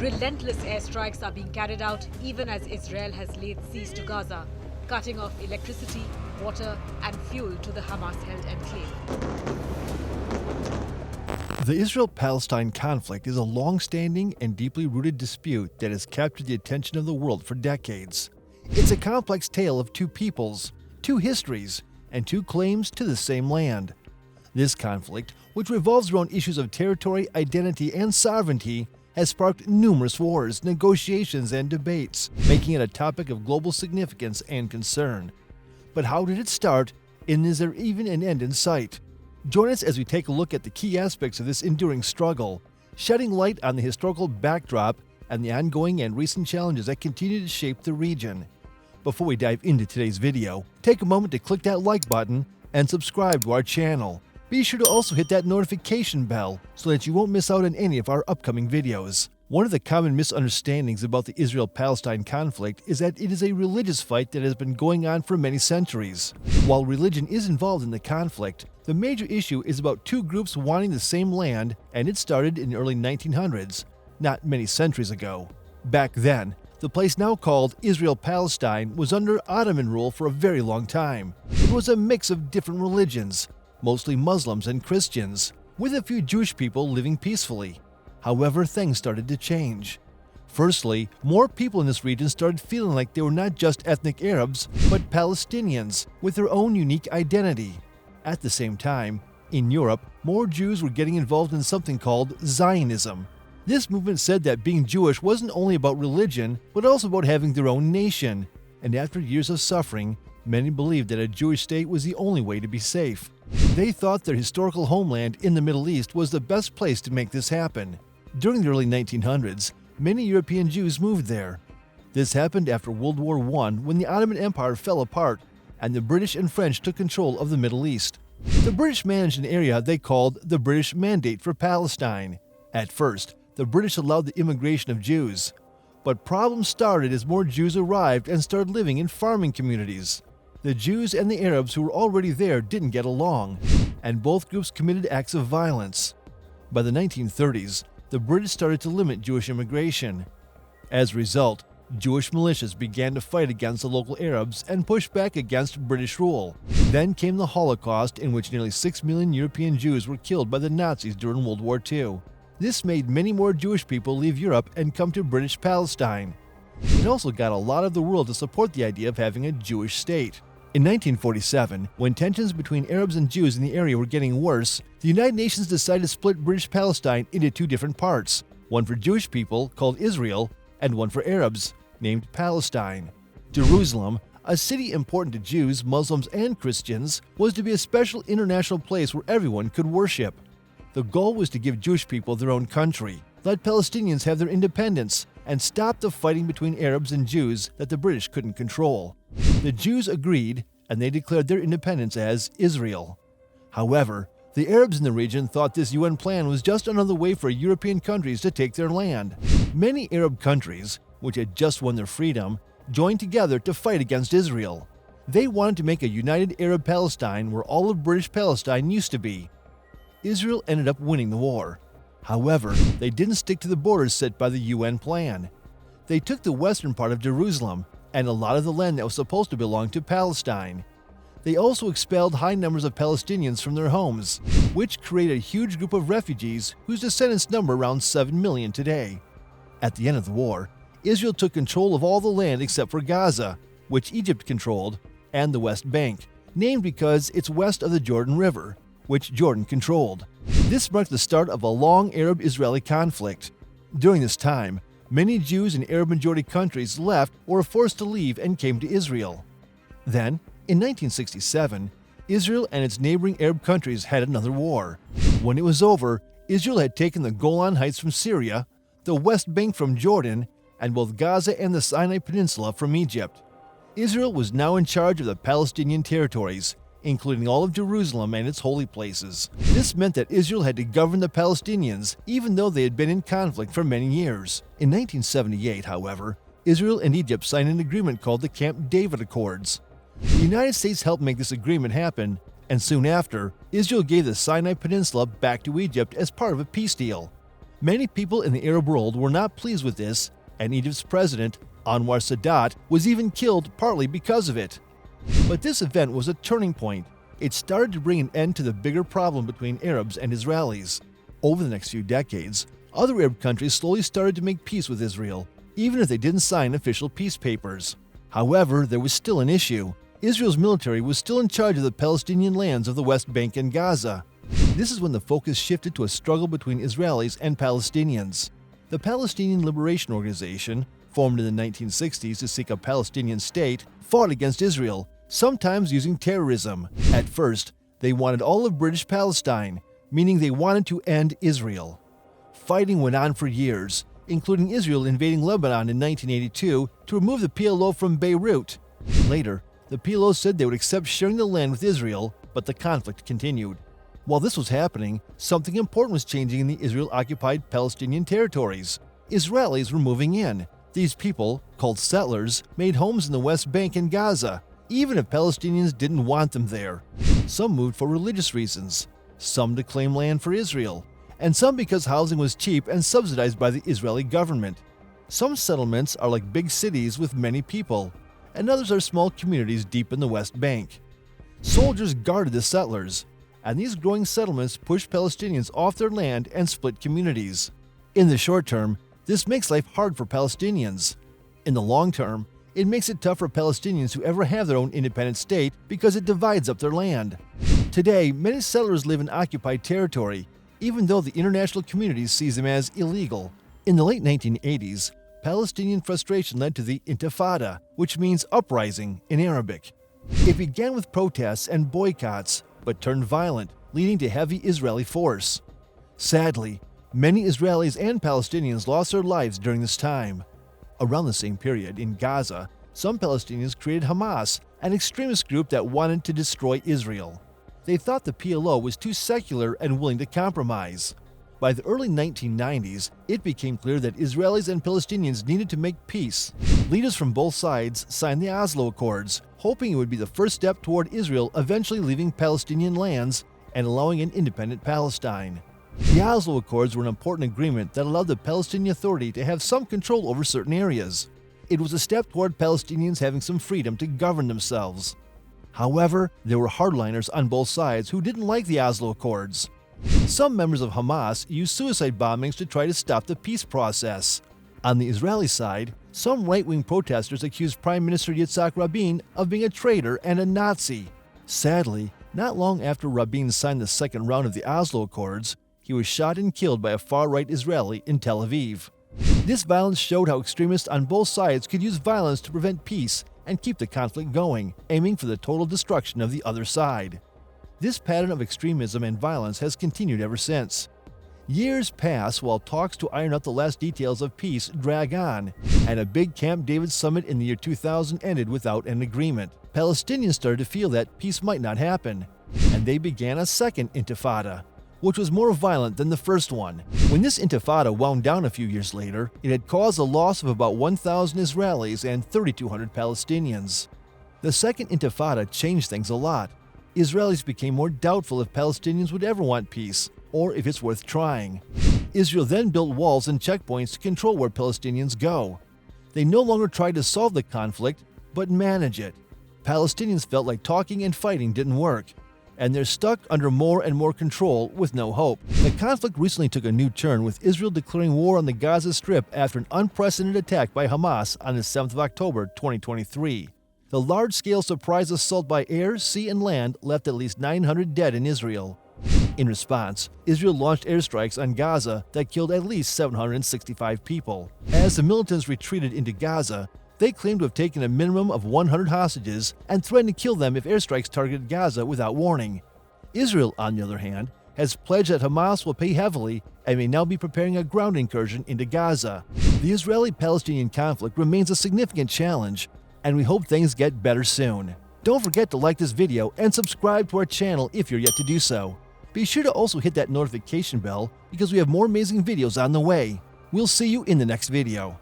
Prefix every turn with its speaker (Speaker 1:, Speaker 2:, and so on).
Speaker 1: Relentless airstrikes are being carried out even as Israel has laid siege to Gaza, cutting off electricity, water and fuel to the Hamas-held enclave.
Speaker 2: The Israel-Palestine conflict is a long-standing and deeply rooted dispute that has captured the attention of the world for decades. It's a complex tale of two peoples, two histories, and two claims to the same land. This conflict, which revolves around issues of territory, identity, and sovereignty, has sparked numerous wars, negotiations, and debates, making it a topic of global significance and concern. But how did it start, and is there even an end in sight? Join us as we take a look at the key aspects of this enduring struggle, shedding light on the historical backdrop and the ongoing and recent challenges that continue to shape the region. Before we dive into today's video, take a moment to click that like button and subscribe to our channel. Be sure to also hit that notification bell so that you won't miss out on any of our upcoming videos. One of the common misunderstandings about the Israel-Palestine conflict is that it is a religious fight that has been going on for many centuries. While religion is involved in the conflict, the major issue is about two groups wanting the same land, and it started in the early 1900s, not many centuries ago. Back then, the place now called Israel-Palestine was under Ottoman rule for a very long time. It was a mix of different religions, mostly Muslims and Christians, with a few Jewish people living peacefully. However, things started to change. Firstly, more people in this region started feeling like they were not just ethnic Arabs, but Palestinians with their own unique identity. At the same time, in Europe, more Jews were getting involved in something called Zionism. This movement said that being Jewish wasn't only about religion, but also about having their own nation. And after years of suffering, many believed that a Jewish state was the only way to be safe. They thought their historical homeland in the Middle East was the best place to make this happen. During the early 1900s, many European Jews moved there. This happened after World War I, when the Ottoman Empire fell apart and the British and French took control of the Middle East. The British managed an area they called the British Mandate for Palestine. At first, the British allowed the immigration of Jews, but problems started as more Jews arrived and started living in farming communities. The Jews and the Arabs who were already there didn't get along, and both groups committed acts of violence. By the 1930s, the British started to limit Jewish immigration. As a result, Jewish militias began to fight against the local Arabs and push back against British rule. Then came the Holocaust, in which nearly 6 million European Jews were killed by the Nazis during World War II. This made many more Jewish people leave Europe and come to British Palestine. It also got a lot of the world to support the idea of having a Jewish state. In 1947, when tensions between Arabs and Jews in the area were getting worse, the United Nations decided to split British Palestine into two different parts, one for Jewish people, called Israel, and one for Arabs, named Palestine. Jerusalem, a city important to Jews, Muslims, and Christians, was to be a special international place where everyone could worship. The goal was to give Jewish people their own country, let Palestinians have their independence, and stop the fighting between Arabs and Jews that the British couldn't control. The Jews agreed, and they declared their independence as Israel. However, the Arabs in the region thought this UN plan was just another way for European countries to take their land. Many Arab countries, which had just won their freedom, joined together to fight against Israel. They wanted to make a united Arab Palestine where all of British Palestine used to be. Israel ended up winning the war. However, they didn't stick to the borders set by the UN plan. They took the western part of Jerusalem and a lot of the land that was supposed to belong to Palestine. They also expelled high numbers of Palestinians from their homes, which created a huge group of refugees whose descendants number around 7 million today. At the end of the war, Israel took control of all the land except for Gaza, which Egypt controlled, and the West Bank, named because it's west of the Jordan River, which Jordan controlled. This marked the start of a long Arab-Israeli conflict. During this time, many Jews in Arab-majority countries left or were forced to leave and came to Israel. Then, in 1967, Israel and its neighboring Arab countries had another war. When it was over, Israel had taken the Golan Heights from Syria, the West Bank from Jordan, and both Gaza and the Sinai Peninsula from Egypt. Israel was now in charge of the Palestinian territories, including all of Jerusalem and its holy places. This meant that Israel had to govern the Palestinians, even though they had been in conflict for many years. In 1978, however, Israel and Egypt signed an agreement called the Camp David Accords. The United States helped make this agreement happen, and soon after, Israel gave the Sinai Peninsula back to Egypt as part of a peace deal. Many people in the Arab world were not pleased with this, and Egypt's president, Anwar Sadat, was even killed partly because of it. But this event was a turning point. It started to bring an end to the bigger problem between Arabs and Israelis. Over the next few decades, other Arab countries slowly started to make peace with Israel, even if they didn't sign official peace papers. However, there was still an issue. Israel's military was still in charge of the Palestinian lands of the West Bank and Gaza. This is when the focus shifted to a struggle between Israelis and Palestinians. The Palestinian Liberation Organization, formed in the 1960s to seek a Palestinian state, fought against Israel, sometimes using terrorism. At first, they wanted all of British Palestine, meaning they wanted to end Israel. Fighting went on for years, including Israel invading Lebanon in 1982 to remove the PLO from Beirut. Later, the PLO said they would accept sharing the land with Israel, but the conflict continued. While this was happening, something important was changing in the Israel-occupied Palestinian territories. Israelis were moving in. These people, called settlers, made homes in the West Bank and Gaza, even if Palestinians didn't want them there. Some moved for religious reasons, some to claim land for Israel, and some because housing was cheap and subsidized by the Israeli government. Some settlements are like big cities with many people, and others are small communities deep in the West Bank. Soldiers guarded the settlers, and these growing settlements pushed Palestinians off their land and split communities. In the short term, this makes life hard for Palestinians. In the long term, it makes it tough for Palestinians to ever have their own independent state because it divides up their land. Today, many settlers live in occupied territory, even though the international community sees them as illegal. In the late 1980s, Palestinian frustration led to the Intifada, which means uprising in Arabic. It began with protests and boycotts, but turned violent, leading to heavy Israeli force. Sadly, many Israelis and Palestinians lost their lives during this time. Around the same period, in Gaza, some Palestinians created Hamas, an extremist group that wanted to destroy Israel. They thought the PLO was too secular and willing to compromise. By the early 1990s, it became clear that Israelis and Palestinians needed to make peace. Leaders from both sides signed the Oslo Accords, hoping it would be the first step toward Israel eventually leaving Palestinian lands and allowing an independent Palestine. The Oslo Accords were an important agreement that allowed the Palestinian Authority to have some control over certain areas. It was a step toward Palestinians having some freedom to govern themselves. However, there were hardliners on both sides who didn't like the Oslo Accords. Some members of Hamas used suicide bombings to try to stop the peace process. On the Israeli side, some right-wing protesters accused Prime Minister Yitzhak Rabin of being a traitor and a Nazi. Sadly, not long after Rabin signed the second round of the Oslo Accords, he was shot and killed by a far-right Israeli in Tel Aviv. This violence showed how extremists on both sides could use violence to prevent peace and keep the conflict going, aiming for the total destruction of the other side. This pattern of extremism and violence has continued ever since. Years pass while talks to iron out the last details of peace drag on, and a big Camp David summit in the year 2000 ended without an agreement. Palestinians started to feel that peace might not happen, and they began a second intifada, which was more violent than the first one. When this intifada wound down a few years later, it had caused a loss of about 1,000 Israelis and 3,200 Palestinians. The second intifada changed things a lot. Israelis became more doubtful if Palestinians would ever want peace, or if it's worth trying. Israel then built walls and checkpoints to control where Palestinians go. They no longer tried to solve the conflict, but manage it. Palestinians felt like talking and fighting didn't work, and they're stuck under more and more control with no hope. The conflict recently took a new turn, with Israel declaring war on the Gaza Strip after an unprecedented attack by Hamas on the 7th of October 2023. The large-scale surprise assault by air, sea, and land left at least 900 dead in Israel. In response, Israel launched airstrikes on Gaza that killed at least 765 people. As the militants retreated into Gaza, they claimed to have taken a minimum of 100 hostages and threatened to kill them if airstrikes targeted Gaza without warning. Israel, on the other hand, has pledged that Hamas will pay heavily and may now be preparing a ground incursion into Gaza. The Israeli-Palestinian conflict remains a significant challenge, and we hope things get better soon. Don't forget to like this video and subscribe to our channel if you're yet to do so. Be sure to also hit that notification bell because we have more amazing videos on the way. We'll see you in the next video.